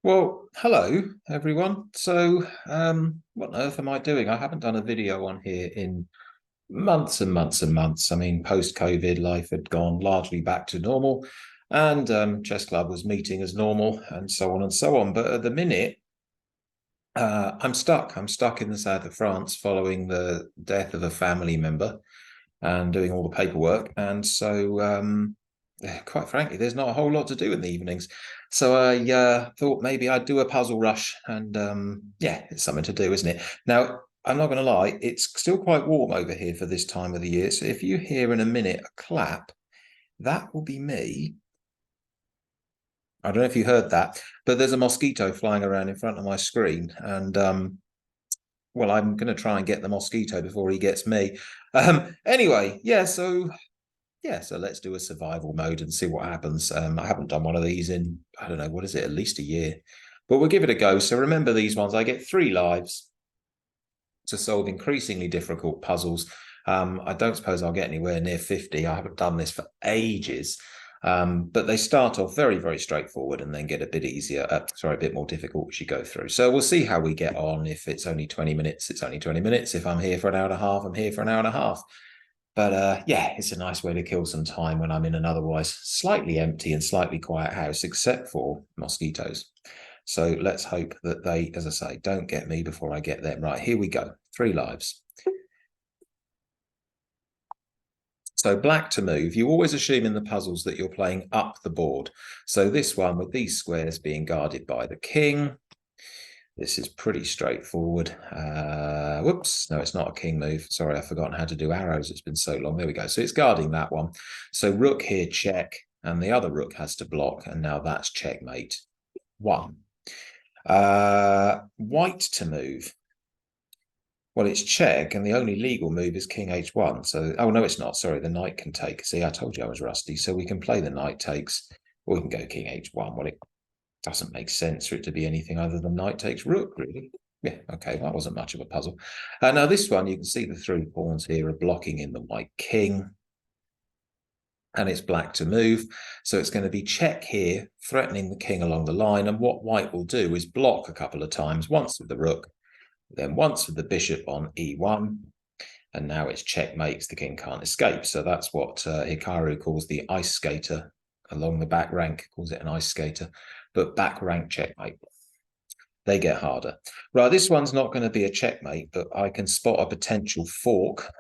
Well, hello everyone. What on earth am I doing? I haven't done a video on here in months and months and months. I mean, post-COVID, life had gone largely back to normal, and chess club was meeting as normal, and so on and so on. But at the minute, I'm stuck. I'm stuck in the south of France following the death of a family member and doing all the paperwork. Quite frankly, there's not a whole lot to do in the evenings. So I thought maybe I'd do a puzzle rush, and yeah, it's something to do, isn't it? Now, I'm not going to lie, it's still quite warm over here for this time of the year. So if you hear in a minute a clap, that will be me. I don't know if you heard that, but there's a mosquito flying around in front of my screen, and well, I'm going to try and get the mosquito before he gets me. Anyway, so let's do a survival mode and see what happens. I haven't done one of these in, I don't know, what is it, at least a year. But we'll give it a go. So remember these ones. I get 3 lives to solve increasingly difficult puzzles. I don't suppose I'll get anywhere near 50. I haven't done this for ages. But they start off very, very straightforward and then get a bit easier, a bit more difficult as you go through. So we'll see how we get on. If it's only 20 minutes, it's only 20 minutes. If I'm here for an hour and a half, I'm here for an hour and a half. But yeah, it's a nice way to kill some time when I'm in an otherwise slightly empty and slightly quiet house, except for mosquitoes. So let's hope that they, as I say, don't get me before I get them. Right, here we go. 3 lives. So black to move, you always assume in the puzzles that you're playing up the board. So this one with these squares being guarded by the king. This is pretty straightforward. Whoops, no, it's not a king move. Sorry, I've forgotten how to do arrows. It's been so long. There we go. So it's guarding that one. So rook here, check, and the other rook has to block, and now that's checkmate. 1. White to move. Well, it's check, and the only legal move is king h1. So, oh, no, it's not. Sorry, the knight can take. See, I told you I was rusty. So we can play the knight takes, or we can go king h1. Well, it doesn't make sense for it to be anything other than knight takes rook, really. Yeah, okay, that wasn't much of a puzzle. Now, this one, you can see the 3 pawns here are blocking in the white king. And it's black to move. So it's going to be check here, threatening the king along the line. And what white will do is block a couple of times, once with the rook, then once with the bishop on e1. And now it's checkmates, the king can't escape. So that's what Hikaru calls the ice skater. Along the back rank, calls it an ice skater. But back rank checkmate. They get harder. Right, this one's not going to be a checkmate, but I can spot a potential fork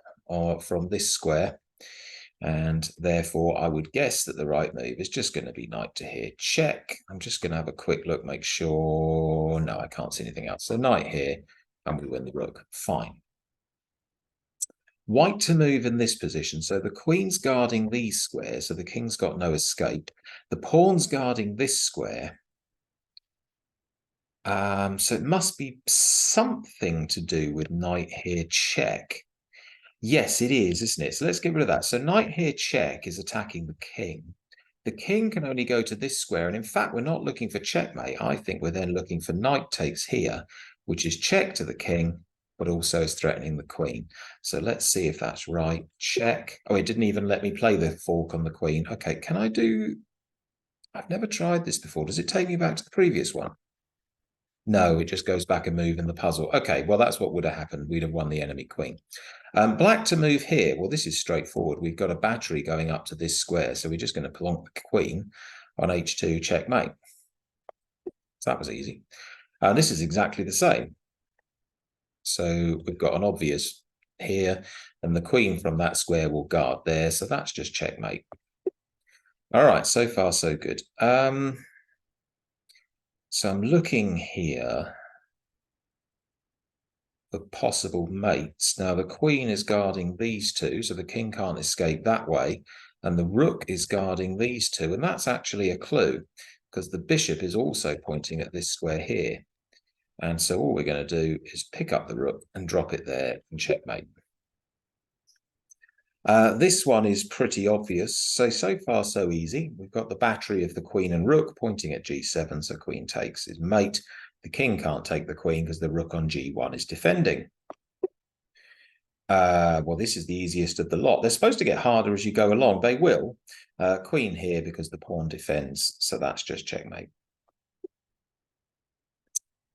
from this square. And therefore, I would guess that the right move is just going to be knight to here, check. I'm just going to have a quick look, make sure. No, I can't see anything else. So knight here, and we win the rook. Fine. White to move in this position. So the queen's guarding these squares, so the king's got no escape. The pawn's guarding this square. So it must be something to do with knight here, check. Yes, it is, isn't it? So let's get rid of that. So knight here, check, is attacking the king. The king can only go to this square. And in fact, we're not looking for checkmate. I think we're then looking for knight takes here, which is check to the king, but also is threatening the queen. So let's see if that's right. Check. Oh, it didn't even let me play the fork on the queen. Okay, can I do... I've never tried this before. Does it take me back to the previous one? No, it just goes back a move in the puzzle. Okay, well, that's what would have happened. We'd have won the enemy queen. Black to move here. Well, this is straightforward. We've got a battery going up to this square, so we're just going to plonk the queen on h2 checkmate. So that was easy. This is exactly the same. So we've got an obvious here, and the queen from that square will guard there. So that's just checkmate. All right, so far so good. So I'm looking here for possible mates. Now, the queen is guarding these two, so the king can't escape that way. And the rook is guarding these two. And that's actually a clue, because the bishop is also pointing at this square here. And so all we're going to do is pick up the rook and drop it there and checkmate. This one is pretty obvious. So far, so easy. We've got the battery of the queen and rook pointing at g7, so queen takes is mate. The king can't take the queen because the rook on g1 is defending. Well, this is the easiest of the lot. They're supposed to get harder as you go along. They will. Queen here because the pawn defends, so that's just checkmate.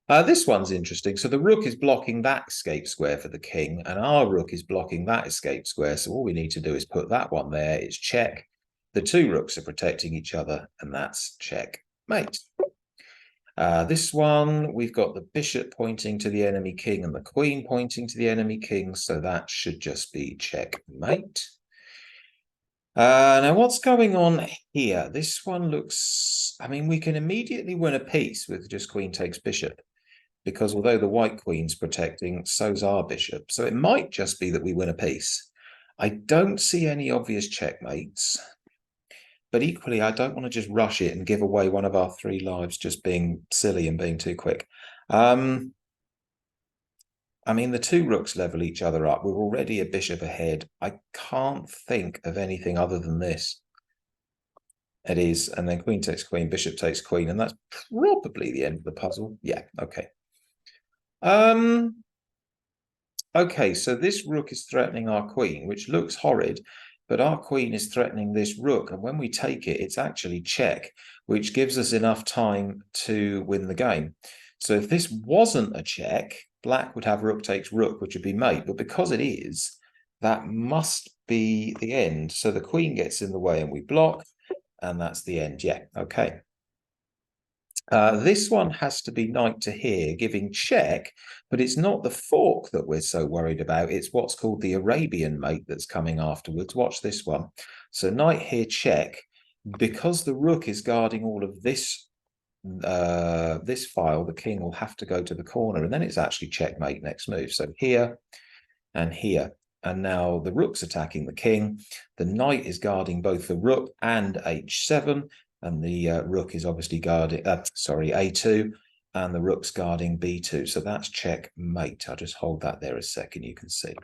This one's interesting. So the rook is blocking that escape square for the king, and our rook is blocking that escape square. So all we need to do is put that one there. It's check. The two rooks are protecting each other, and that's checkmate. This one, we've got the bishop pointing to the enemy king and the queen pointing to the enemy king. So that should just be checkmate. Now, what's going on here? This one looks, I mean, we can immediately win a piece with just queen takes bishop, because although the white queen's protecting, so's our bishop. So it might just be that we win a piece. I don't see any obvious checkmates, but equally, I don't want to just rush it and give away one of our 3 lives just being silly and being too quick. I mean, the 2 rooks level each other up. We're already a bishop ahead. I can't think of anything other than this. It is, and then queen takes queen, bishop takes queen, and that's probably the end of the puzzle. Yeah, okay. Okay, so this rook is threatening our queen, which looks horrid, but our queen is threatening this rook, and when we take it, it's actually check, which gives us enough time to win the game. So if this wasn't a check, black would have rook takes rook, which would be mate, but because it is, that must be the end. So the queen gets in the way and we block, and that's the end. Yeah, okay. This one has to be knight to here, giving check, but it's not the fork that we're so worried about. It's what's called the Arabian mate that's coming afterwards. Watch this one. So knight here, check. Because the rook is guarding all of this file, the king will have to go to the corner, and then it's actually checkmate next move. So here and here. And now the rook's attacking the king. The knight is guarding both the rook and h7. And the rook is obviously guarding, a2, and the rook's guarding b2. So that's checkmate. I'll just hold that there a second, you can see.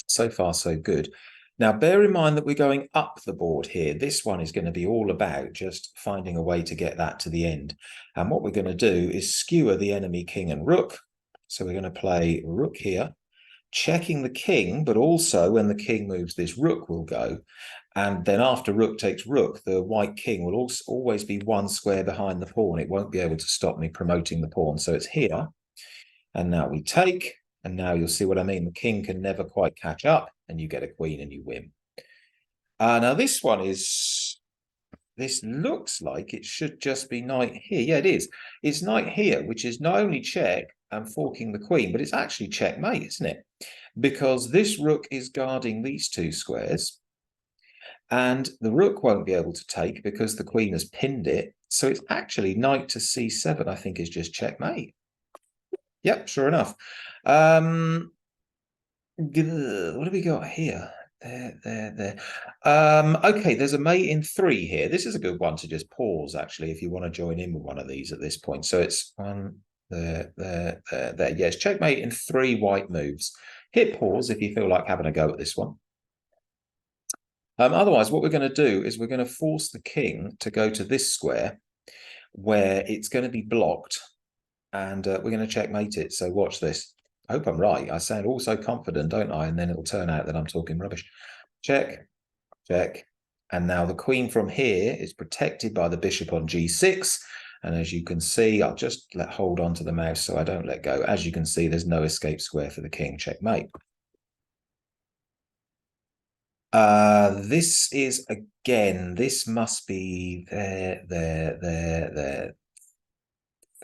So far, so good. Now, bear in mind that we're going up the board here. This one is going to be all about just finding a way to get that to the end. And what we're going to do is skewer the enemy king and rook. So we're going to play rook here, checking the king, but also when the king moves, this rook will go. And then after rook takes rook, the white king will also always be 1 square behind the pawn. It won't be able to stop me promoting the pawn. So it's here. And now we take. And now you'll see what I mean. The king can never quite catch up. And you get a queen and you win. Now this one is... This looks like it should just be knight here. Yeah, it is. It's knight here, which is not only check and forking the queen, but it's actually checkmate, isn't it? Because this rook is guarding these 2 squares. And the rook won't be able to take because the queen has pinned it. So it's actually knight to c7, I think, is just checkmate. Yep, sure enough. What have we got here? There. Okay, there's a mate in 3 here. This is a good one to just pause, actually, if you want to join in with one of these at this point. So it's 1, there. Yes, checkmate in 3 white moves. Hit pause if you feel like having a go at this one. Otherwise, what we're going to do is we're going to force the king to go to this square where it's going to be blocked, and we're going to checkmate it. So watch this. I hope I'm right. I sound all so confident, don't I? And then it'll turn out that I'm talking rubbish. Check, check. And now the queen from here is protected by the bishop on g6. And as you can see, I'll just hold on to the mouse so I don't let go. As you can see, there's no escape square for the king. Checkmate. This is, again, this must be there.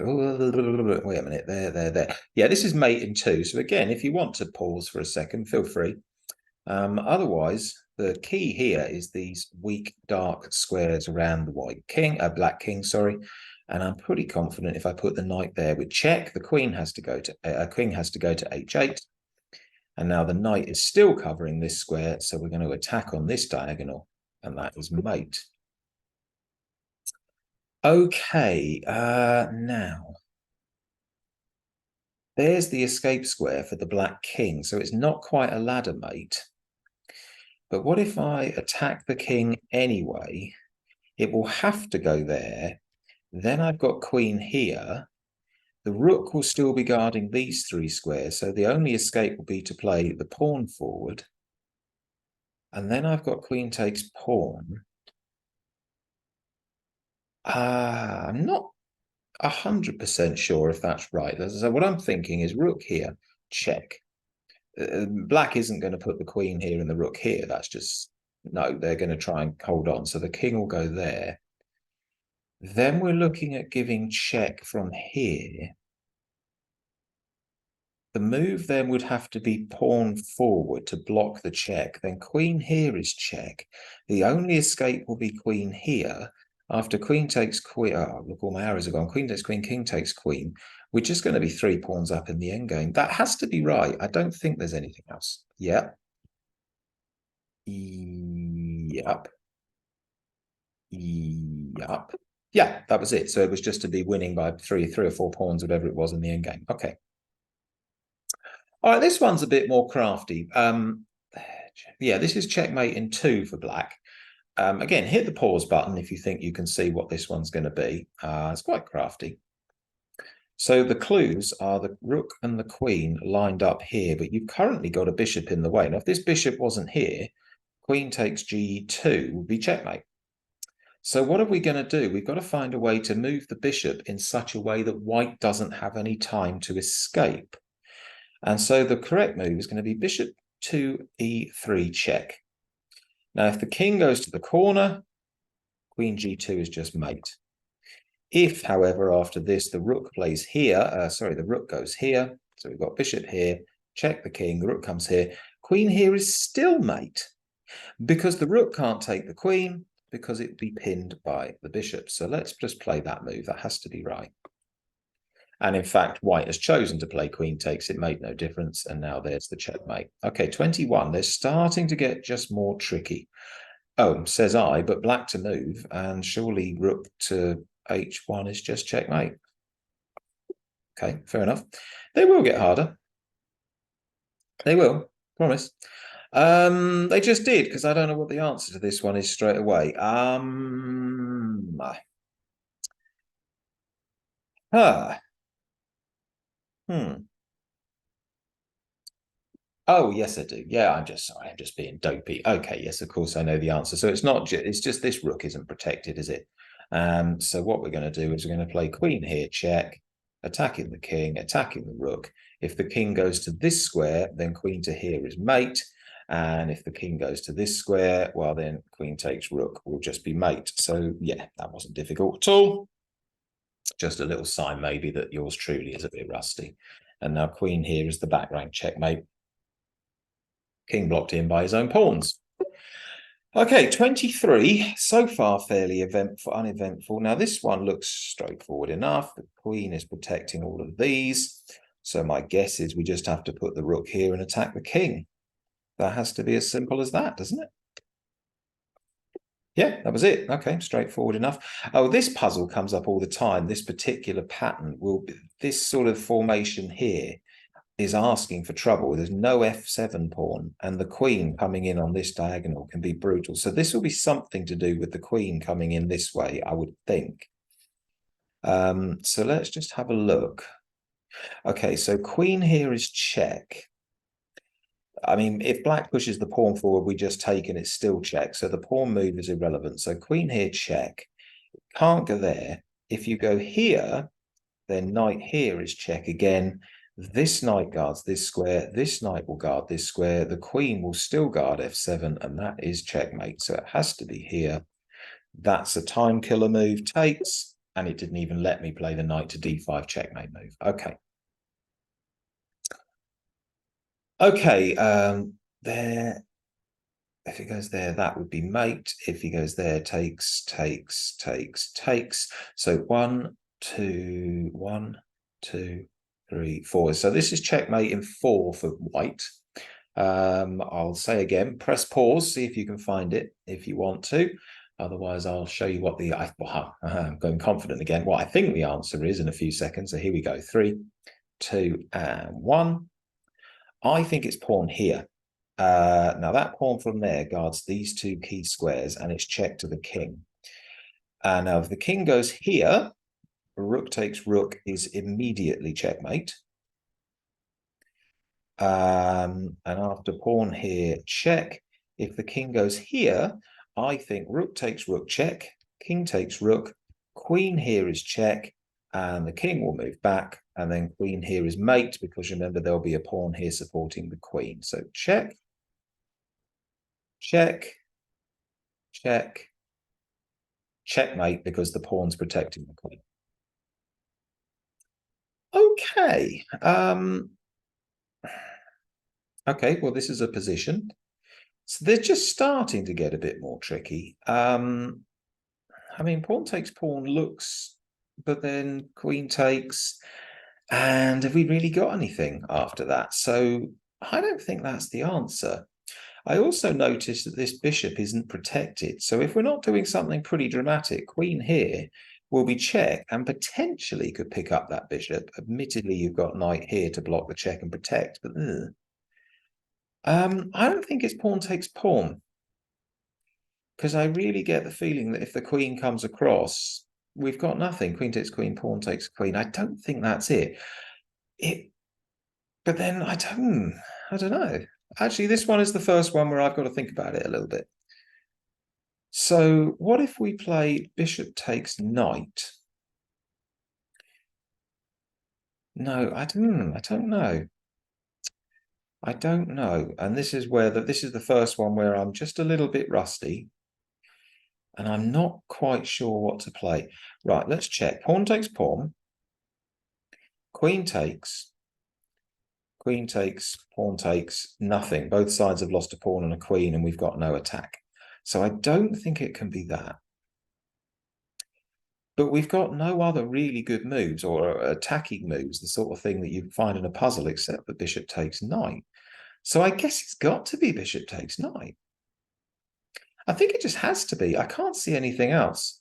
Wait a minute, there. Yeah, this is mate in 2. So again, if you want to pause for a second, feel free. Otherwise, the key here is these weak dark squares around the black king, sorry. And I'm pretty confident if I put the knight there with check, the queen has to go to h8. And now the knight is still covering this square, so we're going to attack on this diagonal, and that is mate. Okay, now there's the escape square for the black king, so it's not quite a ladder mate. But what if I attack the king anyway? It will have to go there. Then I've got queen here. The rook will still be guarding these 3 squares, so the only escape will be to play the pawn forward. And then I've got queen takes pawn. I'm not 100% sure if that's right. So what I'm thinking is rook here, check. Black isn't going to put the queen here and the rook here. That's just, no, they're going to try and hold on. So the king will go there. Then we're looking at giving check from here. The move then would have to be pawn forward to block the check. Then queen here is check. The only escape will be queen here. After queen takes queen, oh, look, all my arrows are gone. Queen takes queen, king takes queen. We're just going to be 3 pawns up in the endgame. That has to be right. I don't think there's anything else. Yeah. Yep. Yep. Yeah, that was it. So it was just to be winning by three or 4 pawns, whatever it was in the endgame. Okay. All right, this one's a bit more crafty. Yeah, this is checkmate in 2 for black. Again, hit the pause button if you think you can see what this one's going to be. It's quite crafty. So the clues are the rook and the queen lined up here, but you've currently got a bishop in the way. Now, if this bishop wasn't here, queen takes g2 would be checkmate. So what are we going to do? We've got to find a way to move the bishop in such a way that white doesn't have any time to escape. And so the correct move is going to be bishop to e3 check. Now, if the king goes to the corner, queen g2 is just mate. If, however, after this, the rook plays here, the rook goes here. So we've got bishop here, check the king, the rook comes here. Queen here is still mate because the rook can't take the queen because it'd be pinned by the bishop. So let's just play that move. That has to be right. And in fact, white has chosen to play queen takes. It made no difference. And now there's the checkmate. Okay, 21. They're starting to get just more tricky. Oh, says I, but black to move. And surely rook to h1 is just checkmate. Okay, fair enough. They will get harder. They will, promise. They just did, because I don't know what the answer to this one is straight away. Hmm. Oh, yes, I do. Yeah, I'm just sorry. I'm just being dopey. Okay, yes, of course, I know the answer. So it's not just, it's just this rook isn't protected, is it? So what we're going to do is we're going to play queen here, check, attacking the king, attacking the rook. If the king goes to this square, then queen to here is mate. And if the king goes to this square, well, then queen takes rook will just be mate. So yeah, that wasn't difficult at all. Just a little sign maybe that yours truly is a bit rusty. And now queen here is the back rank checkmate. King blocked in by his own pawns. Okay, 23. So far, fairly uneventful. Now, this one looks straightforward enough. The queen is protecting all of these. So my guess is we just have to put the rook here and attack the king. That has to be as simple as that, doesn't it? Yeah, that was it. Okay, straightforward enough. Oh, this puzzle comes up all the time. This particular pattern will be this sort of formation here is asking for trouble. There's no f7 pawn, and the queen coming in on this diagonal can be brutal. So this will be something to do with the queen coming in this way, I would think. So let's just have a look. Okay, so queen here is check. I mean, if black pushes the pawn forward, we just take and it's still check. So the pawn move is irrelevant. So queen here, check. Can't go there. If you go here, then knight here is check again. This knight guards this square. This knight will guard this square. The queen will still guard f7, and that is checkmate. So it has to be here. That's a time killer move, takes, and it didn't even let me play the knight to d5 checkmate move. Okay. Okay, there. If he goes there, that would be mate. If he goes there, takes, takes, takes, takes. So 1, 2, 1, 2, 3, 4. So this is checkmate in 4 for white. I'll say again, press pause, see if you can find it if you want to. Otherwise, I'll show you what I'm going confident again. What I think the answer is in a few seconds. So here we go. 3, 2, and 1. I think it's pawn here. Now that pawn from there guards these 2 key squares, and it's check to the king. Now if the king goes here, rook takes rook is immediately checkmate. And after pawn here, check. If the king goes here, I think rook takes rook check, king takes rook, queen here is check, and the king will move back, and then queen here is mate, because remember there'll be a pawn here supporting the queen. So check, check, check, checkmate, because the pawn's protecting the queen. Okay. Okay, well, this is a position. So they're just starting to get a bit more tricky. I mean, pawn takes pawn looks, but then queen takes, and have we really got anything after that? So I don't think that's the answer. I also noticed that this bishop isn't protected. So if we're not doing something pretty dramatic, queen here will be check and potentially could pick up that bishop. Admittedly, you've got knight here to block the check and protect, but I don't think it's pawn takes pawn, because I really get the feeling that if the queen comes across, we've got nothing. Queen takes queen, pawn takes queen. I don't think that's it. But then I don't know. Actually, this one is the first one where I've got to think about it a little bit. So what if we play bishop takes knight? No, I don't know. I don't know. And this is where this is the first one where I'm just a little bit rusty. And I'm not quite sure what to play. Right, let's check. Pawn takes pawn. Queen takes. Queen takes, pawn takes, nothing. Both sides have lost a pawn and a queen, and we've got no attack. So I don't think it can be that. But we've got no other really good moves or attacking moves, the sort of thing that you find in a puzzle, except the bishop takes knight. So I guess it's got to be bishop takes knight. I think it just has to be. I can't see anything else.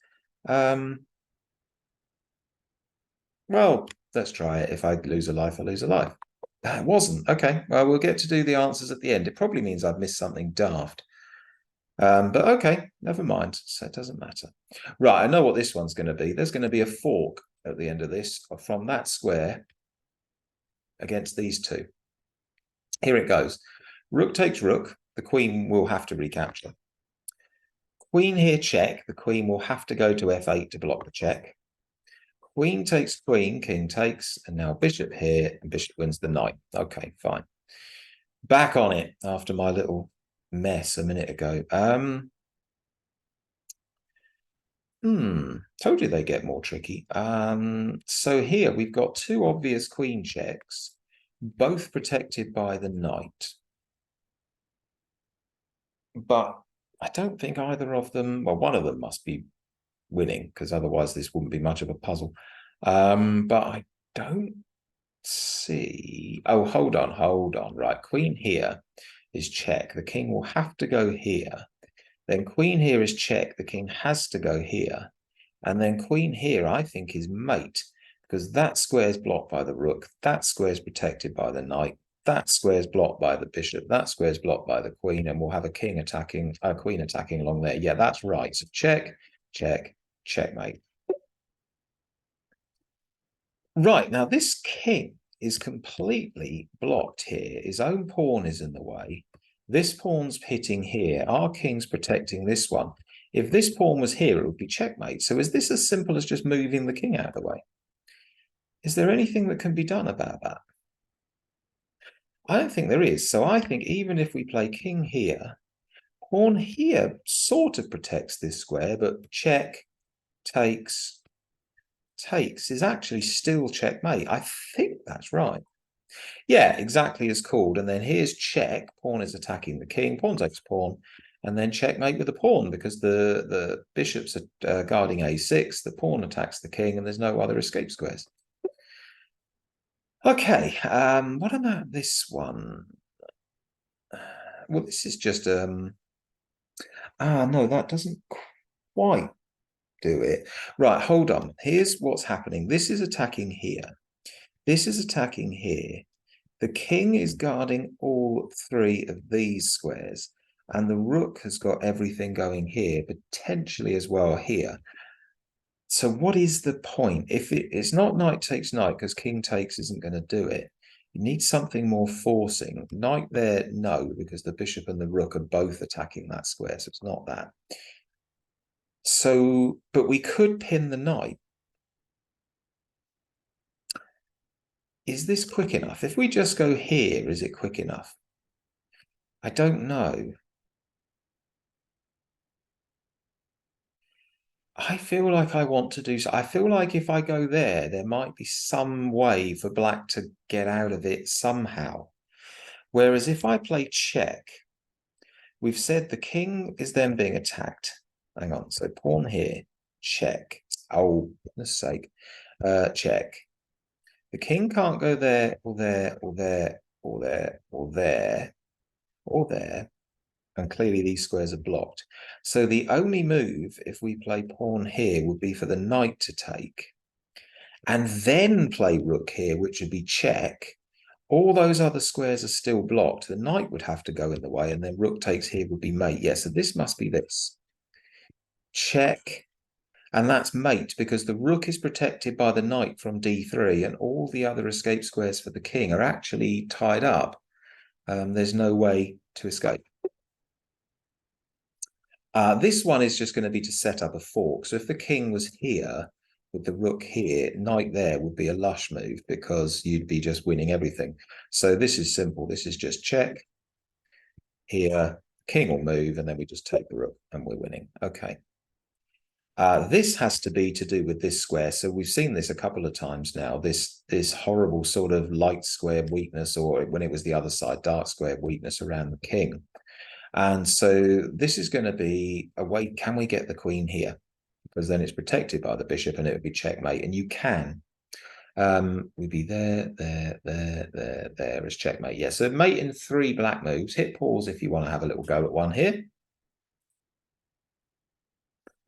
Well, let's try it. If I lose a life, I lose a life. It wasn't. Okay, well, we'll get to do the answers at the end. It probably means I've missed something daft. But okay, never mind. So it doesn't matter. Right, I know what this one's going to be. There's going to be a fork at the end of this from that square against these two. Here it goes. Rook takes rook. The queen will have to recapture. Queen here check. The queen will have to go to f8 to block the check. Queen takes queen, king takes, and now bishop here, and bishop wins the knight. Okay, fine. Back on it after my little mess a minute ago. Told you they get more tricky. So here we've got two obvious queen checks, both protected by the knight. But I don't think either of them, well, one of them must be winning, because otherwise this wouldn't be much of a puzzle. But I don't see. Oh, hold on. Right, queen here is check. The king will have to go here. Then queen here is check. The king has to go here. And then queen here, I think, is mate, because that square is blocked by the rook. That square is protected by the knight. That square is blocked by the bishop. That square is blocked by the queen. And we'll have a queen attacking along there. Yeah, that's right. So check, check, checkmate. Right, now this king is completely blocked here. His own pawn is in the way. This pawn's hitting here. Our king's protecting this one. If this pawn was here, it would be checkmate. So is this as simple as just moving the king out of the way? Is there anything that can be done about that? I don't think there is. So I think even if we play king here, pawn here sort of protects this square, but check, takes is actually still checkmate. I think that's right. Yeah, exactly as called. And then here's check. Pawn is attacking the king. Pawn takes pawn. And then checkmate with the pawn, because the bishops are guarding a6. The pawn attacks the king, and there's no other escape squares. Okay, what about this one? Well, this is just no, that doesn't quite do it. Right, hold on. Here's what's happening. This is attacking here. This is attacking here. The king is guarding all three of these squares, and the rook has got everything going here, potentially as well here. So what is the point? If it's not knight takes knight, because king takes isn't going to do it. You need something more forcing. Knight there, no, because the bishop and the rook are both attacking that square, so it's not that. So, but we could pin the knight. Is this quick enough? If we just go here, is it quick enough? I don't know. I feel like I want to do so. I feel like if I go there, there might be some way for black to get out of it somehow. Whereas if I play check, we've said the king is then being attacked. Hang on. So pawn here, check. Oh, for goodness sake. Check. The king can't go there or there or there or there or there or there. And clearly these squares are blocked. So the only move, if we play pawn here, would be for the knight to take. And then play rook here, which would be check. All those other squares are still blocked. The knight would have to go in the way, and then rook takes here would be mate. Yeah, so this must be this. Check. And that's mate, because the rook is protected by the knight from d3, and all the other escape squares for the king are actually tied up. There's no way to escape. This one is just going to be to set up a fork. So if the king was here with the rook here, knight there would be a lush move because you'd be just winning everything. So this is simple. This is just check. Here, king will move, and then we just take the rook and we're winning. Okay. This has to be to do with this square. So we've seen this a couple of times now, this horrible sort of light square weakness, or when it was the other side, dark square weakness around the king. And so this is going to be a way, can we get the queen here? Because then it's protected by the bishop and it would be checkmate. And you can. We'd be there as checkmate. Yeah, so mate in 3 black moves. Hit pause if you want to have a little go at one here.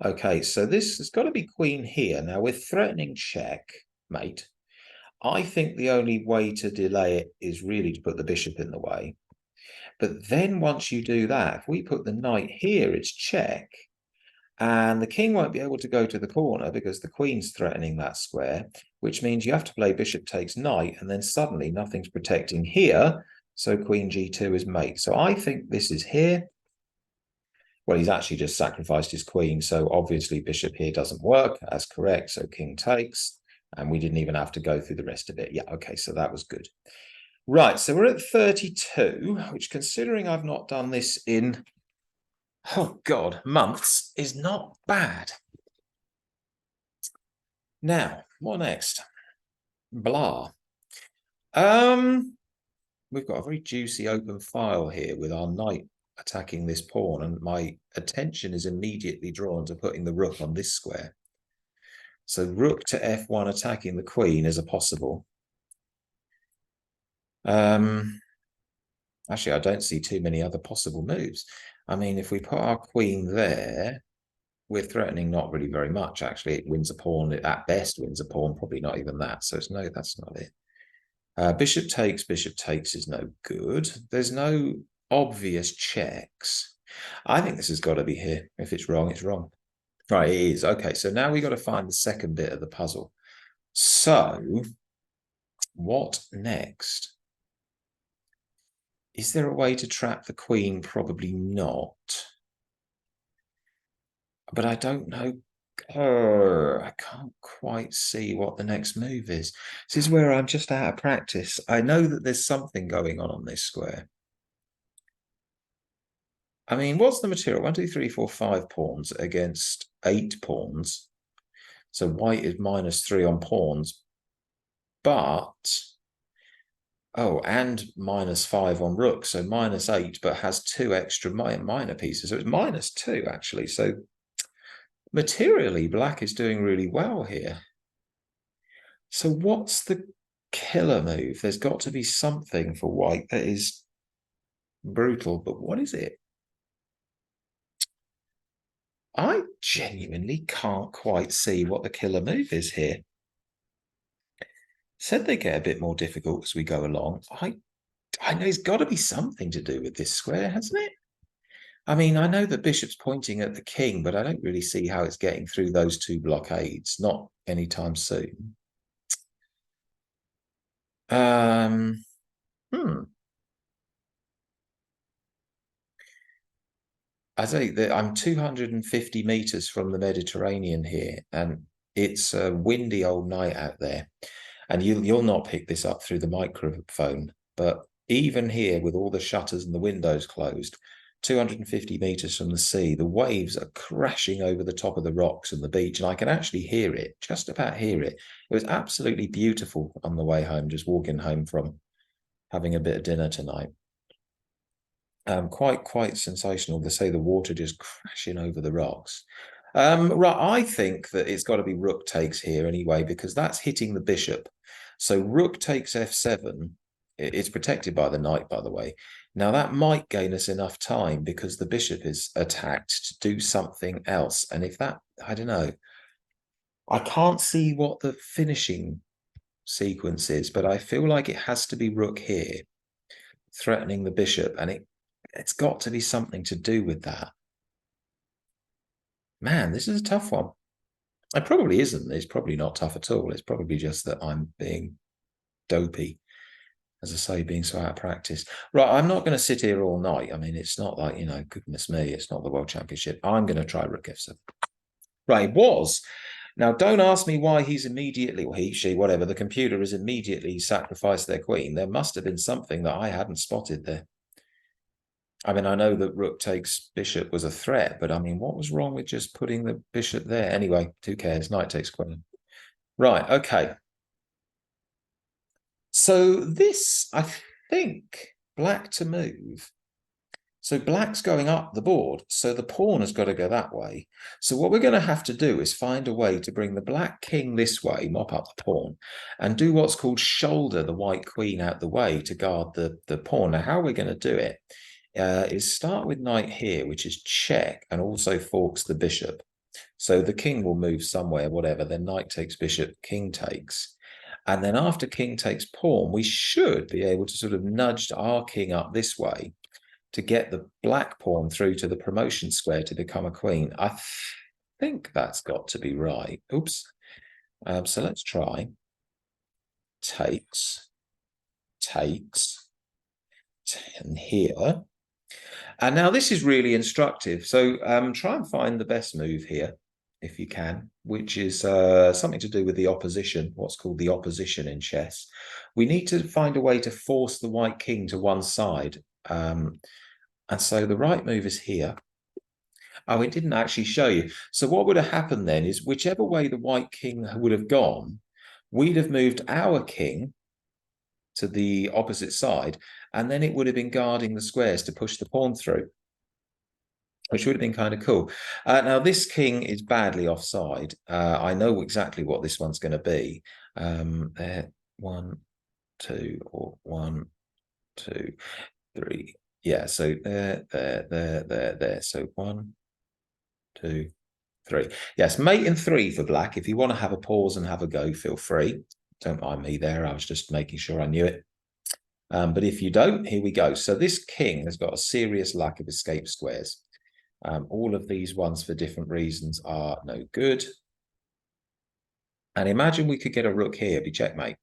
Okay, so this has got to be queen here. Now we're threatening checkmate. I think the only way to delay it is really to put the bishop in the way. But then once you do that, if we put the knight here, it's check. And the king won't be able to go to the corner because the queen's threatening that square, which means you have to play bishop takes knight, and then suddenly nothing's protecting here. So queen g2 is mate. So I think this is here. Well, he's actually just sacrificed his queen. So obviously bishop here doesn't work. That's correct. So king takes. And we didn't even have to go through the rest of it. Yeah, okay, so that was good. Right, so we're at 32, which considering I've not done this in, oh God, months, is not bad. Now, what next? Blah. We've got a very juicy open file here with our knight attacking this pawn, and my attention is immediately drawn to putting the rook on this square. So rook to f1 attacking the queen is a possible. Actually, I don't see too many other possible moves. I mean, if we put our queen there, we're threatening not really very much, actually. It wins a pawn. It at best wins a pawn, probably not even that. So it's no, that's not it. Bishop takes is no good. There's no obvious checks. I think this has got to be here. If it's wrong, it's wrong. Right, it is. Okay, so now we got to find the second bit of the puzzle. So what next? Is there a way to trap the queen? Probably not. But I don't know. I can't quite see what the next move is. This is where I'm just out of practice. I know that there's something going on this square. I mean, what's the material? 1, 2, 3, 4, 5 pawns against 8 pawns. So white is -3 on pawns. But, oh, and -5 on rook. So -8, but has 2 extra minor pieces. So it's -2, actually. So materially, black is doing really well here. So what's the killer move? There's got to be something for white that is brutal, but what is it? I genuinely can't quite see what the killer move is here. Said they get a bit more difficult as we go along. I know it's got to be something to do with this square, hasn't it? I mean, I know the bishop's pointing at the king, but I don't really see how it's getting through those 2 blockades. Not anytime soon. I say that I'm 250 meters from the Mediterranean here, and it's a windy old night out there. And you'll not pick this up through the microphone, but even here with all the shutters and the windows closed, 250 meters from the sea, the waves are crashing over the top of the rocks and the beach, and I can actually hear it, just about hear it. It was absolutely beautiful on the way home, just walking home from having a bit of dinner tonight. Quite sensational to see the water just crashing over the rocks. Right, I think that it's got to be rook takes here anyway, because that's hitting the bishop. So rook takes f7. It's protected by the knight, by the way. Now that might gain us enough time because the bishop is attacked to do something else. And if that, I don't know, I can't see what the finishing sequence is, but I feel like it has to be rook here, threatening the bishop, and it's got to be something to do with that. Man, this is a tough one. It probably isn't. It's probably not tough at all. It's probably just that I'm being dopey, as I say, being so out of practice. Right, I'm not going to sit here all night. I mean, it's not like, goodness me, it's not the World Championship. I'm going to try rook f7. Right, it was. Now, don't ask me why he's immediately, or he, she, whatever, the computer has immediately sacrificed their queen. There must have been something that I hadn't spotted there. I mean, I know that rook takes bishop was a threat, but I mean, what was wrong with just putting the bishop there? Anyway, who cares? Knight takes queen. Right, okay. So this, I think, black to move. So black's going up the board, so the pawn has got to go that way. So what we're going to have to do is find a way to bring the black king this way, mop up the pawn, and do what's called shoulder the white queen out the way to guard the pawn. Now, how we're going to do it is start with knight here, which is check, and also forks the bishop. So the king will move somewhere, whatever, then knight takes bishop, king takes. And then after king takes pawn, we should be able to sort of nudge our king up this way to get the black pawn through to the promotion square to become a queen. I think that's got to be right. Oops. So let's try. Takes, and here. And now this is really instructive. So try and find the best move here, if you can, which is something to do with the opposition, what's called the opposition in chess. We need to find a way to force the white king to one side. And so the right move is here. Oh, it didn't actually show you. So what would have happened then is whichever way the white king would have gone, we'd have moved our king to the opposite side, and then it would have been guarding the squares to push the pawn through, which would have been kind of cool. Now, this king is badly offside. I know exactly what this one's going to be. There, 1, 2, or 1, 2, 3. Yeah, so there. So 1, 2, 3. Yes, mate in 3 for black. If you want to have a pause and have a go, feel free. Don't mind me there. I was just making sure I knew it. But if you don't, here we go. So this king has got a serious lack of escape squares. All of these ones for different reasons are no good. And imagine we could get a rook here, be checkmate.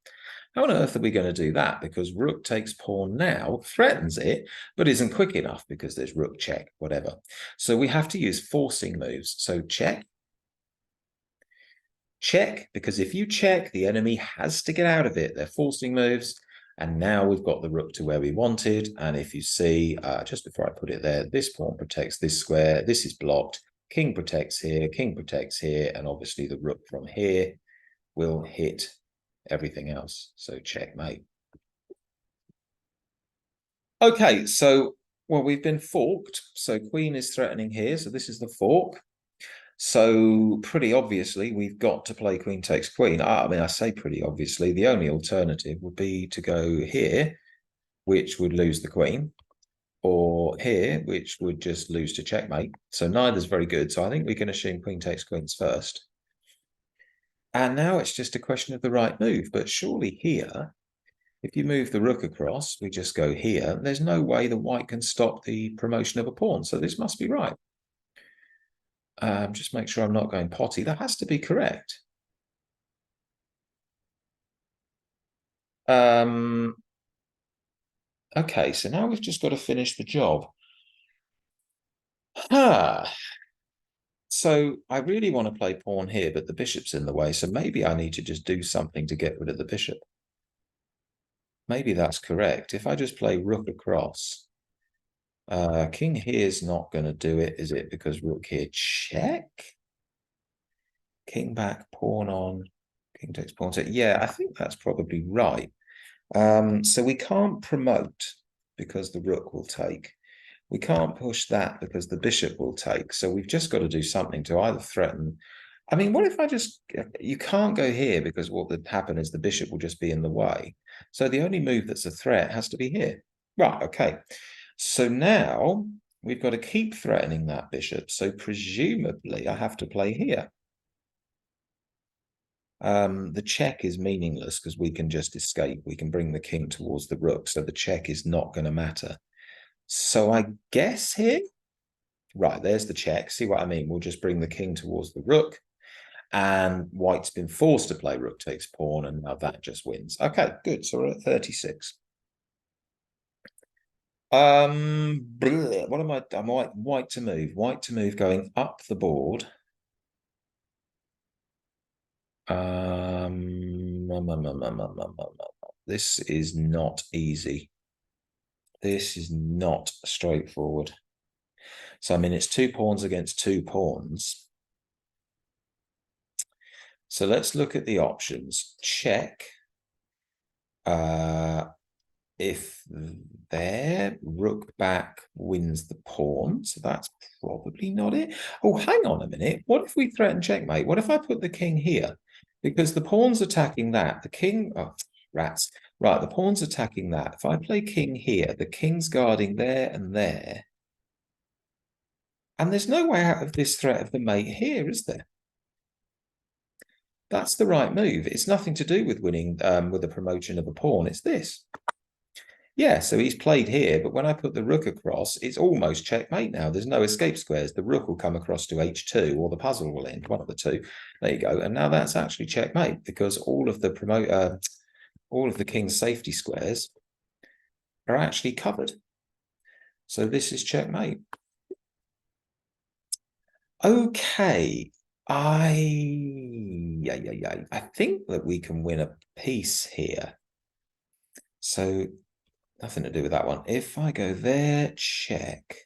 How on earth are we going to do that? Because rook takes pawn now, threatens it, but isn't quick enough because there's rook check, whatever. So we have to use forcing moves. So check, because if you check, the enemy has to get out of it. They're forcing moves. And now we've got the rook to where we wanted. And if you see, just before I put it there, this pawn protects this square. This is blocked. King protects here, and obviously the rook from here will hit everything else. So checkmate. Okay, so, well, we've been forked. So queen is threatening here. So this is the fork. So pretty obviously, we've got to play queen takes queen. I mean, I say pretty obviously. The only alternative would be to go here, which would lose the queen, or here, which would just lose to checkmate. So neither's very good. So I think we can assume queen takes queens first. And now it's just a question of the right move. But surely here, if you move the rook across, we just go here. There's no way the white can stop the promotion of a pawn. So this must be right. Just make sure I'm not going potty. That has to be correct. Okay, so now we've just got to finish the job. So I really want to play pawn here, but the bishop's in the way. So maybe I need to just do something to get rid of the bishop. Maybe that's correct. If I just play rook across, king here is not going to do it, is it? Because rook here, check. King back, pawn on, king takes pawn take. Yeah, I think that's probably right. So we can't promote because the rook will take. We can't push that because the bishop will take. So we've just got to do something to either threaten. I mean, what if I just, you can't go here because what would happen is the bishop will just be in the way. So the only move that's a threat has to be here. Right, okay. So now we've got to keep threatening that bishop. So presumably I have to play here. The check is meaningless because we can just escape. We can bring the king towards the rook. So the check is not going to matter. So I guess here, right, there's the check. See what I mean? We'll just bring the king towards the rook. And white's been forced to play rook takes pawn, and now that just wins. Okay, good. So we're at 36. What am I? I'm white to move. White to move going up the board. This is not easy. This is not straightforward. So, I mean, it's 2 pawns against 2 pawns. So let's look at the options. Check. If there, rook back wins the pawn. So that's probably not it. Oh, hang on a minute. What if we threaten checkmate? What if I put the king here? Because the pawn's attacking that. The king, oh, rats. Right, the pawn's attacking that. If I play king here, the king's guarding there and there. And there's no way out of this threat of the mate here, is there? That's the right move. It's nothing to do with winning with the promotion of a pawn. It's this. Yeah, so he's played here, but when I put the rook across, it's almost checkmate now. There's no escape squares. The rook will come across to h2, or the puzzle will end, one of the two. There you go. And now that's actually checkmate because all of the king's safety squares are actually covered. So this is checkmate. Okay, I think that we can win a piece here. So nothing to do with that one. If I go there, check.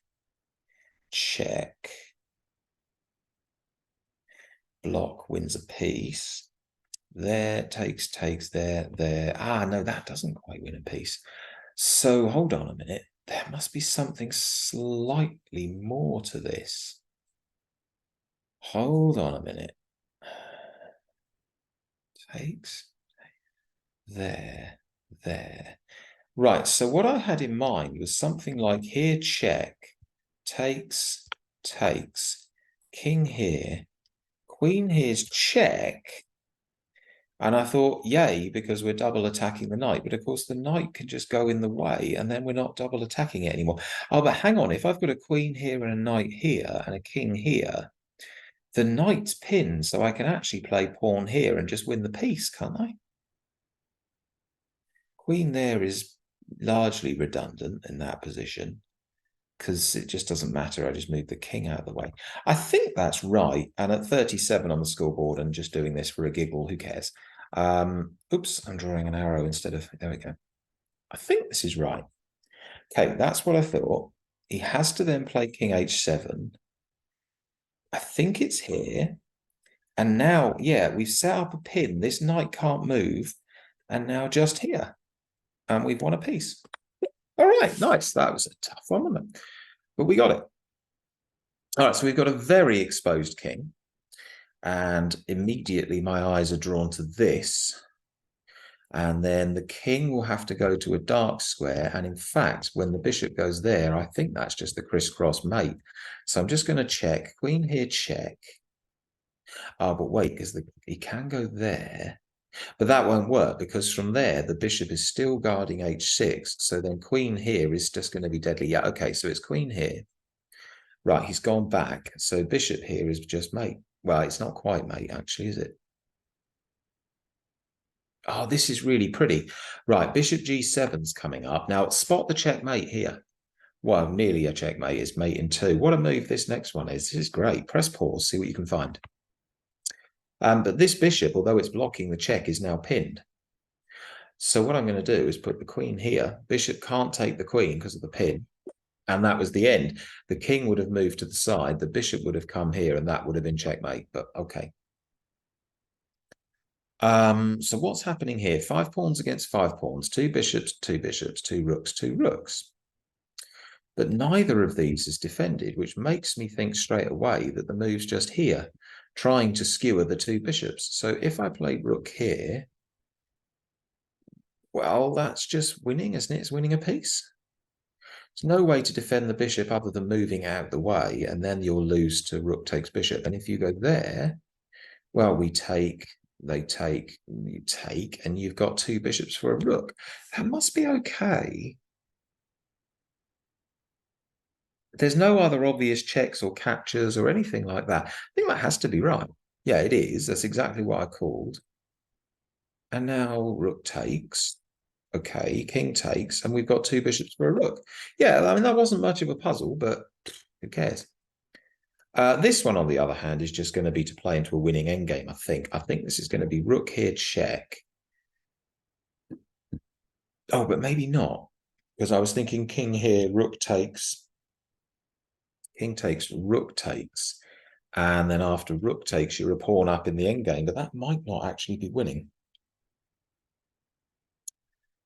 Block wins a piece. There, takes, there. Ah, no, that doesn't quite win a piece. So hold on a minute. There must be something slightly more to this. Hold on a minute. Takes, there. Right, so what I had in mind was something like here, check, takes, king here, queen here's check. And I thought, yay, because we're double attacking the knight. But of course, the knight can just go in the way and then we're not double attacking it anymore. Oh, but hang on. If I've got a queen here and a knight here and a king here, the knight's pinned. So I can actually play pawn here and just win the piece, can't I? Queen there is largely redundant in that position because it just doesn't matter. I just move the king out of the way. I think that's right. And at 37 on the scoreboard and just doing this for a giggle, who cares? Oops, I'm drawing an arrow instead of, there we go. I think this is right. Okay, that's what I thought. He has to then play king h7. I think it's here. And now, yeah, we've set up a pin. This knight can't move. And now just here. And we've won a piece. All right, nice. That was a tough one, wasn't it? But we got it. All right, so we've got a very exposed king. And immediately my eyes are drawn to this. And then the king will have to go to a dark square. And in fact, when the bishop goes there, I think that's just the crisscross mate. So I'm just going to check. Queen here, check. Oh, but wait, because he can go there. But that won't work because from there, the bishop is still guarding h6. So then queen here is just going to be deadly. Yeah, okay, so it's queen here. Right, he's gone back. So bishop here is just mate. Well, it's not quite mate, actually, is it? Oh, this is really pretty. Right, bishop g7's coming up. Now, spot the checkmate here. Well, nearly a checkmate. It's mate in two. What a move this next one is. This is great. Press pause, see what you can find. But this bishop, although it's blocking the check, is now pinned. So what I'm going to do is put the queen here. Bishop can't take the queen because of the pin. And that was the end. The king would have moved to the side. The bishop would have come here, and that would have been checkmate. But okay. So what's happening here? 5 pawns against 5 pawns. 2 bishops, 2 bishops, 2 rooks, 2 rooks. But neither of these is defended, which makes me think straight away that the move's just here, trying to skewer the 2 bishops. So if I play rook here, well, that's just winning, isn't it? It's winning a piece. There's no way to defend the bishop other than moving out the way, and then you'll lose to rook takes bishop. And if you go there, well, we take, they take, you take, and you've got 2 bishops for a rook. That must be okay. There's no other obvious checks or captures or anything like that. I think that has to be right. Yeah, it is. That's exactly what I called. And now rook takes. Okay, king takes, and we've got 2 bishops for a rook. Yeah, I mean, that wasn't much of a puzzle, but who cares? This one, on the other hand, is just going to be to play into a winning endgame, I think. I think this is going to be rook here, check. Oh, but maybe not, because I was thinking king here, rook takes. King takes, rook takes. And then after rook takes, you're a pawn up in the endgame, but that might not actually be winning.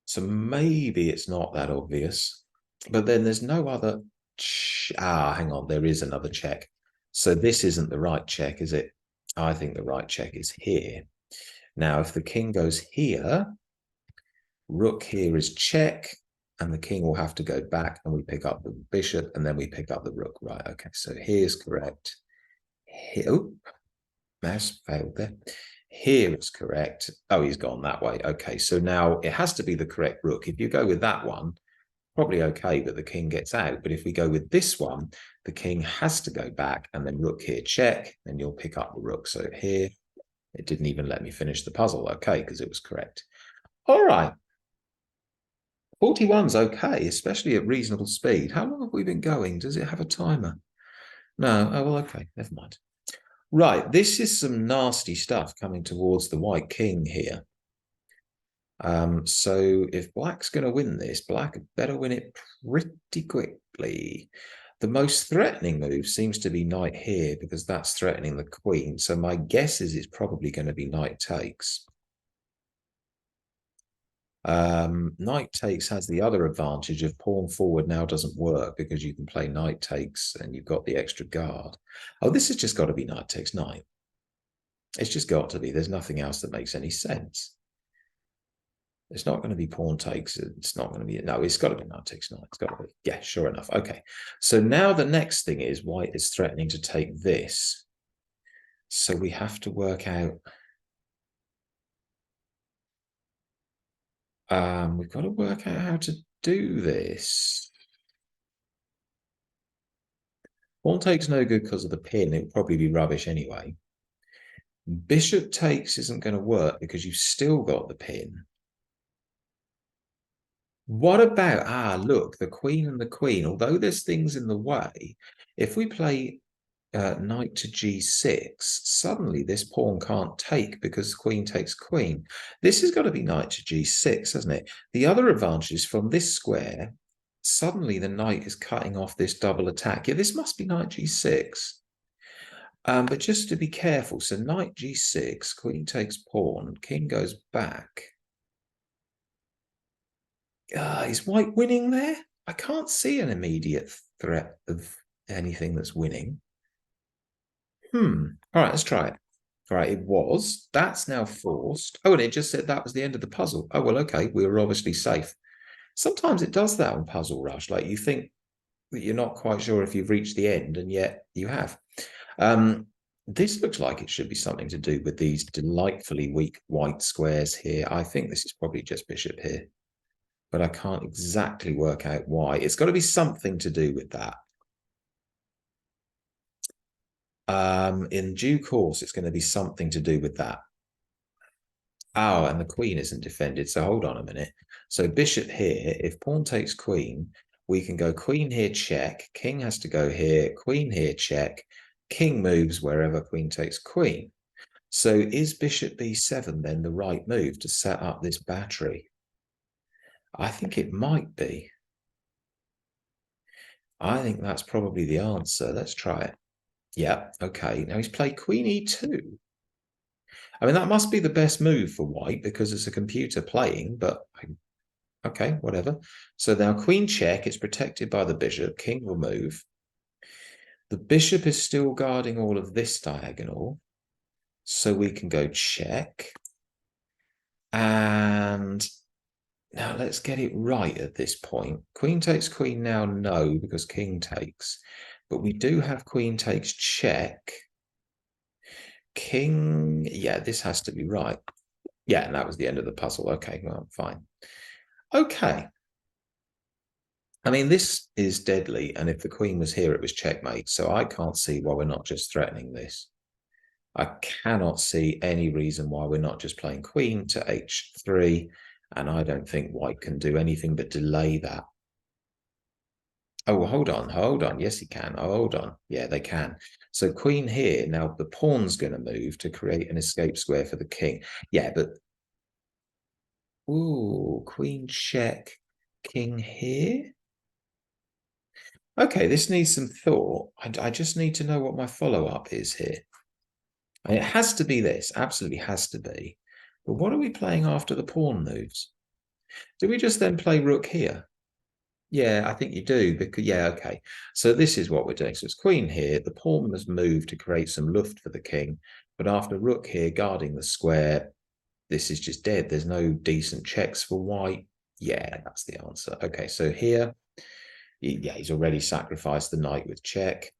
So maybe it's not that obvious. But then there's no other... hang on, there is another check. So this isn't the right check, is it? I think the right check is here. Now, if the king goes here, rook here is check, and the king will have to go back, and we pick up the bishop, and then we pick up the rook. Right, okay, so here's correct. Here, oh, mouse failed there. Here is correct. Oh, he's gone that way. Okay, so now it has to be the correct rook. If you go with that one, probably okay, but the king gets out. But if we go with this one, the king has to go back, and then rook here, check, then you'll pick up the rook. So here, it didn't even let me finish the puzzle. Okay, because it was correct. All right. 41's okay, especially at reasonable speed. How long have we been going? Does it have a timer? No. Oh, well, okay. Never mind. Right, this is some nasty stuff coming towards the white king here. So if black's going to win this, black better win it pretty quickly. The most threatening move seems to be knight here because that's threatening the queen. So my guess is it's probably going to be knight takes. Knight takes has the other advantage of pawn forward now doesn't work because you can play knight takes and you've got the extra guard. Oh, this has just got to be knight takes knight. It's just got to be. There's nothing else that makes any sense. It's not going to be pawn takes. It's not going to be. No, it's got to be knight takes knight. It's got to be. Yeah, sure enough. Okay. So now the next thing is white is threatening to take this. So we have to work out. We've got to work out how to do this. Pawn takes no good because of the pin. It would probably be rubbish anyway. Bishop takes isn't going to work because you've still got the pin. What about, look, the queen and the queen, although there's things in the way, if we play knight to g6, suddenly this pawn can't take because queen takes queen. This has got to be knight to g6, hasn't it? The other advantage is from this square, suddenly the knight is cutting off this double attack. Yeah, this must be knight g6. But just to be careful, so knight g6, queen takes pawn, king goes back. Is white winning there? I can't see an immediate threat of anything that's winning. All right, let's try it. All right, it was. That's now forced. Oh, and it just said that was the end of the puzzle. Oh, well, okay, we were obviously safe. Sometimes it does that on Puzzle Rush. Like you think that you're not quite sure if you've reached the end, and yet you have. This looks like it should be something to do with these delightfully weak white squares here. I think this is probably just bishop here, but I can't exactly work out why. It's got to be something to do with that. In due course, it's going to be something to do with that. Oh, and the queen isn't defended, so hold on a minute. So bishop here, if pawn takes queen, we can go queen here, check. King has to go here, queen here, check. King moves wherever queen takes queen. So is bishop b7 then the right move to set up this battery? I think it might be. I think that's probably the answer. Let's try it. Yeah, okay. Now he's played queen e2. I mean, that must be the best move for white because it's a computer playing, but okay, whatever. So now queen check, it's protected by the bishop. King will move. The bishop is still guarding all of this diagonal. So we can go check. And now let's get it right at this point. Queen takes queen now, no, because king takes. But we do have queen takes check. King, yeah, this has to be right. Yeah, and that was the end of the puzzle. Okay, well, fine. Okay. I mean, this is deadly, and if the queen was here, it was checkmate. So I can't see why we're not just threatening this. I cannot see any reason why we're not just playing queen to h3, and I don't think white can do anything but delay that. Oh, hold on. Yes, he can. Oh, hold on. Yeah, they can. So queen here. Now the pawn's going to move to create an escape square for the king. Yeah, but ooh, queen check, king here. Okay, this needs some thought. I just need to know what my follow-up is here. And it has to be this, absolutely has to be. But what are we playing after the pawn moves? Do we just then play rook here? Yeah, I think you do, because yeah, okay. So this is what we're doing. So it's queen here. The pawn must move to create some luft for the king. But after rook here guarding the square, this is just dead. There's no decent checks for white. Yeah, that's the answer. Okay, so here, yeah, he's already sacrificed the knight with check.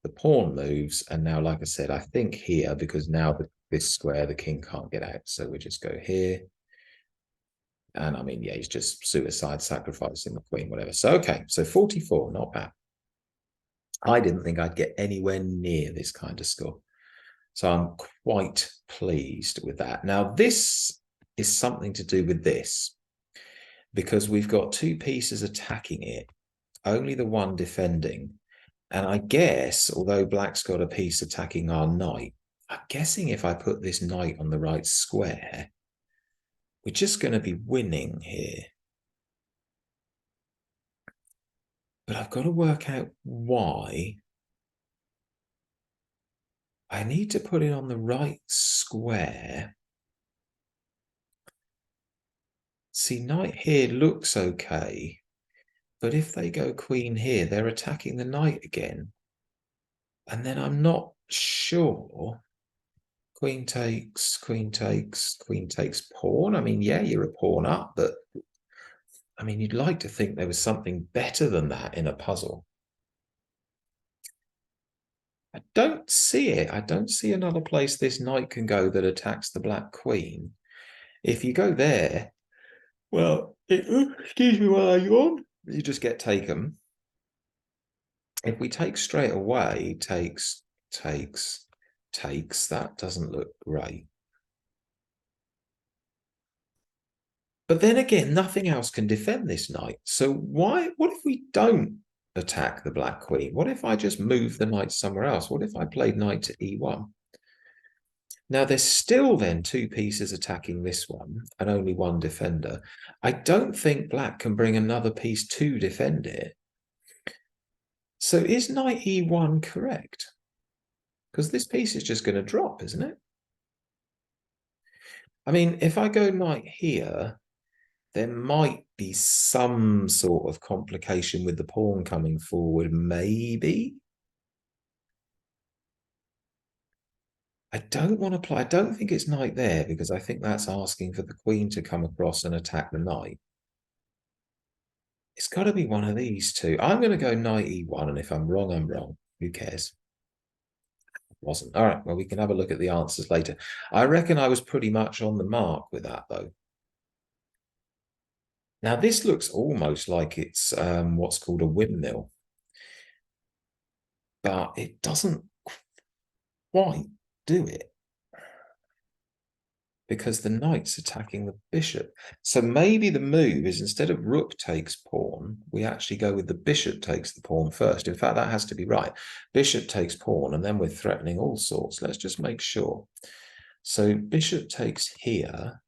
The pawn moves, and now, like I said, I think here, because now this square, the king can't get out. So we just go here. And I mean, yeah, he's just suicide sacrificing the queen, whatever. So, okay, so 44, not bad. I didn't think I'd get anywhere near this kind of score. So I'm quite pleased with that. Now, this is something to do with this, because we've got two pieces attacking it, only the one defending. And I guess, although black's got a piece attacking our knight, I'm guessing if I put this knight on the right square, we're just going to be winning here. But I've got to work out why. I need to put it on the right square. See, knight here looks okay. But if they go queen here, they're attacking the knight again. And then I'm not sure. Queen takes, queen takes, queen takes pawn. I mean, yeah, you're a pawn up, but I mean, you'd like to think there was something better than that in a puzzle. I don't see it. I don't see another place this knight can go that attacks the black queen. If you go there, well, excuse me while I yawn. You just get taken. If we take straight away, takes, that doesn't look great. But then again, nothing else can defend this knight. So what if we don't attack the black queen? What if I just move the knight somewhere else? What if I played knight to e1? Now, there's still then two pieces attacking this one and only one defender. I don't think black can bring another piece to defend it. So is knight e1 correct? Because this piece is just going to drop, isn't it? I mean, if I go knight here, there might be some sort of complication with the pawn coming forward, maybe. I don't want to play. I don't think it's knight there because I think that's asking for the queen to come across and attack the knight. It's got to be one of these two. I'm going to go knight e1, and if I'm wrong, I'm wrong. Who cares? Wasn't. All right, well, we can have a look at the answers later. I reckon I was pretty much on the mark with that, though. Now, this looks almost like it's what's called a windmill, but it doesn't quite do it. because the knight's attacking the bishop. So maybe the move is instead of rook takes pawn, we actually go with the bishop takes the pawn first. In fact, that has to be right. Bishop takes pawn, and then we're threatening all sorts. Let's just make sure. So bishop takes here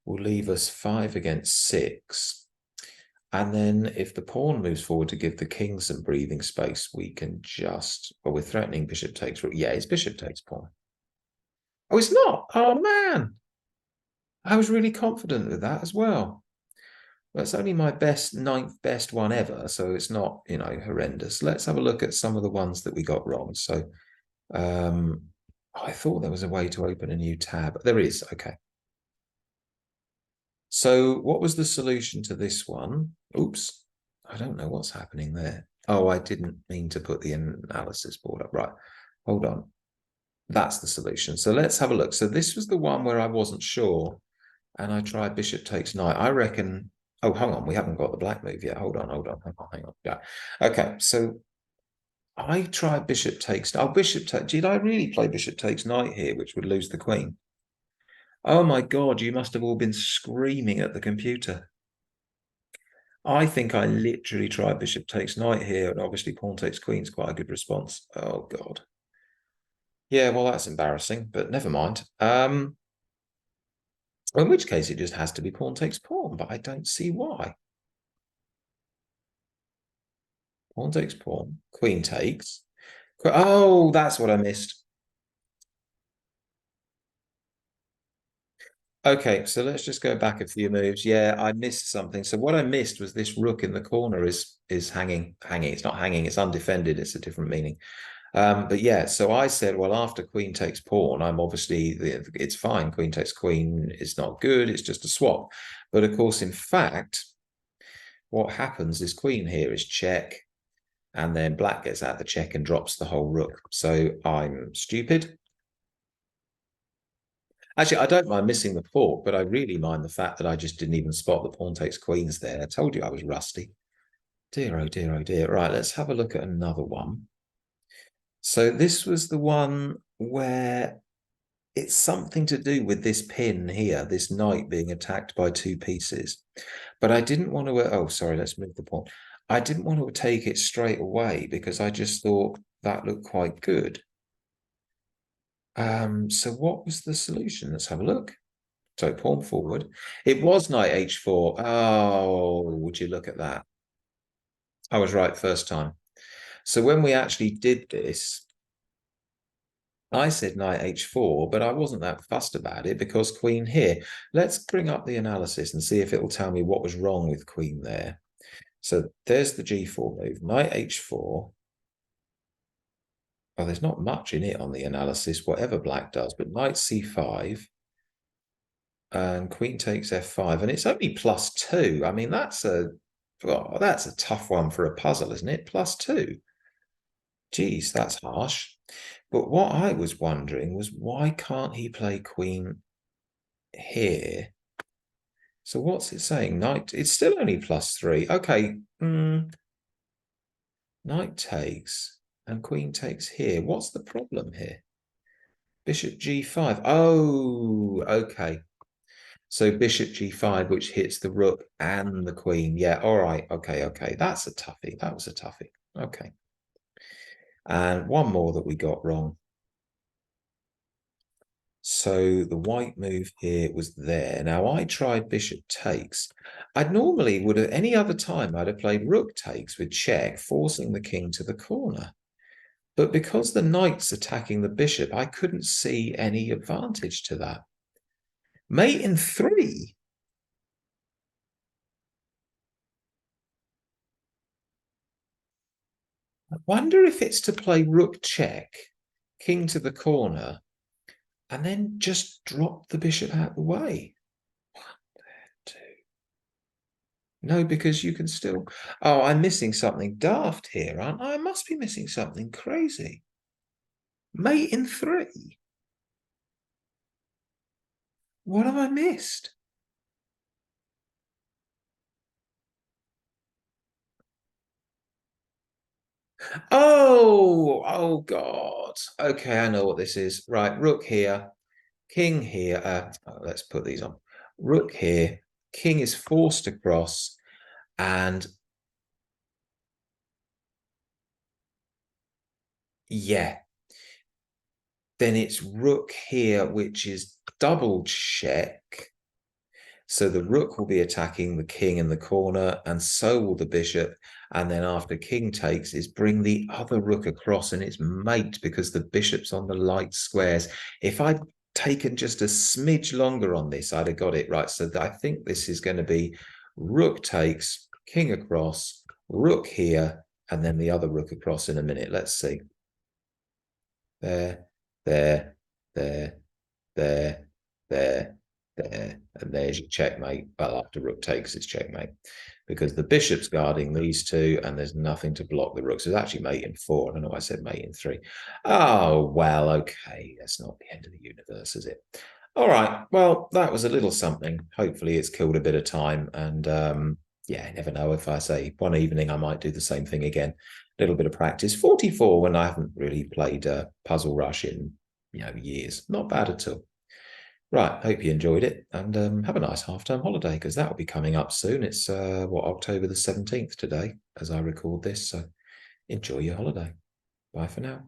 will leave us 5 against 6. And then if the pawn moves forward to give the king some breathing space, we can just, well, we're threatening bishop takes rook. Yeah, it's bishop takes pawn. Oh, it's not. Oh, man. I was really confident with that as well. That's only my ninth best one ever, so it's not, horrendous. Let's have a look at some of the ones that we got wrong. So I thought there was a way to open a new tab. There is. Okay. So what was the solution to this one? Oops. I don't know what's happening there. Oh, I didn't mean to put the analysis board up. Right. Hold on. That's the solution. So let's have a look. So this was the one where I wasn't sure. And I tried bishop takes knight. I reckon. Oh, hang on. We haven't got the black move yet. Hold on. Hang on. Yeah. Okay. So I tried bishop takes. Oh, bishop takes. Did I really play bishop takes knight here, which would lose the queen? Oh my God. You must have all been screaming at the computer. I think I literally tried bishop takes knight here, and obviously pawn takes queen is quite a good response. Oh God. Yeah, well, that's embarrassing, but never mind. In which case it just has to be pawn takes pawn, but I don't see why. Pawn takes pawn, queen takes. Oh, that's what I missed. Okay, so let's just go back a few moves. Yeah, I missed something. So what I missed was this rook in the corner is hanging. It's not hanging, it's undefended. It's a different meaning. But yeah, so I said, well, after queen takes pawn, I'm obviously, it's fine. Queen takes queen is not good. It's just a swap. But of course, in fact, what happens is queen here is check. And then black gets out the check and drops the whole rook. So I'm stupid. Actually, I don't mind missing the fork, but I really mind the fact that I just didn't even spot the pawn takes queens there. I told you I was rusty. Dear, oh dear, oh dear. Right, let's have a look at another one. So this was the one where it's something to do with this pin here, this knight being attacked by two pieces. But I didn't want to, oh, sorry, let's move the pawn. I didn't want to take it straight away because I just thought that looked quite good. So what was the solution? Let's have a look. So pawn forward. It was knight h4. Oh, would you look at that? I was right first time. So when we actually did this, I said knight h4, but I wasn't that fussed about it because queen here. Let's bring up the analysis and see if it will tell me what was wrong with queen there. So there's the g4 move, knight h4. Well, there's not much in it on the analysis, whatever black does, but knight c5 and queen takes f5, and it's only +2. I mean, that's a tough one for a puzzle, isn't it? +2. Geez, that's harsh. But what I was wondering was why can't he play queen here? So what's it saying? Knight, it's still only +3. Okay. Knight takes and queen takes here. What's the problem here? Bishop g5. Oh, okay. So bishop g5, which hits the rook and the queen. Yeah, all right. Okay. That's a toughie. That was a toughie. Okay. And one more that we got wrong. So the white move here was there. Now I tried bishop takes. I'd normally would have any other time I'd have played rook takes with check, forcing the king to the corner. But because the knight's attacking the bishop, I couldn't see any advantage to that. Mate in 3. I wonder if it's to play rook check, king to the corner, and then just drop the bishop out of the way. 1, 2. No, because you can still. Oh, I'm missing something daft here, aren't I? I must be missing something crazy. Mate in 3. What have I missed? Oh God. Okay, I know what this is. Right, rook here. king here. Let's put these on. Rook here. King is forced across, and yeah, then it's rook here, which is double check. So the rook will be attacking the king in the corner, and so will the bishop. And then after king takes is bring the other rook across, and it's mate because the bishop's on the light squares. If I'd taken just a smidge longer on this, I'd have got it right. So I think this is going to be rook takes, king across, rook here, and then the other rook across in a minute. Let's see. There, there, there, there, there, there, and there's your checkmate. Well, after rook takes, it's checkmate because the bishop's guarding these two, and there's nothing to block the rooks. It's actually mate in 4. I don't know why I said mate in 3. Oh, well, okay. That's not the end of the universe, is it? All right. Well, that was a little something. Hopefully, it's killed a bit of time. And yeah, I never know. If I say one evening, I might do the same thing again. A little bit of practice. 44 when I haven't really played Puzzle Rush in years. Not bad at all. Right, hope you enjoyed it, and have a nice half-term holiday because that will be coming up soon. It's October the 17th today as I record this, so enjoy your holiday. Bye for now.